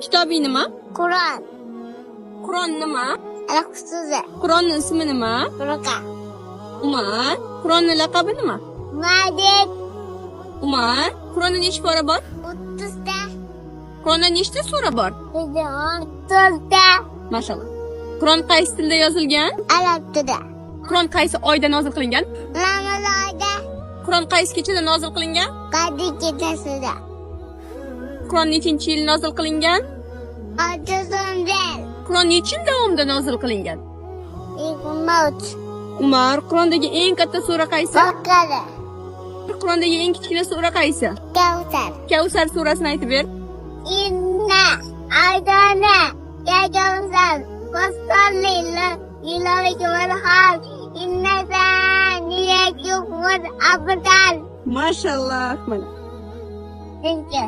Kitobing nima? Qur'on. Qur'on nima? Alloh so'zi. Qur'onning ismi nima? Qur'on. Umar. Qur'onning laqabi nima? Majid. Umar. Qur'onda nechta pora bor? 30 ta. Qur'onda nechta sura bor? 10 ta. Mashallah. Qur'on qaysi tilda yozilgan? Arab tilida. Qur'on qaysi oyda nozil qilingan? Ramazon oyida. Qur'on qaysi kechada nozil qilingan? Qadr kechasida. Qur'on nechinchi yil nozil qilingan? 600 yil. Qur'on necha yil davomida nozil qilingan? Maut. Umar, Qur'ondagi eng katta sura qaysi? Baqara. Qur'ondagi eng kichkina sura qaysi? Kavsar. Kavsar surasini aytib ber. Inna aydana ya kavsar. Fasalli lillahi wal hal. Inna zaniyaki wal abdal. Mashallah. Mana. Thank you.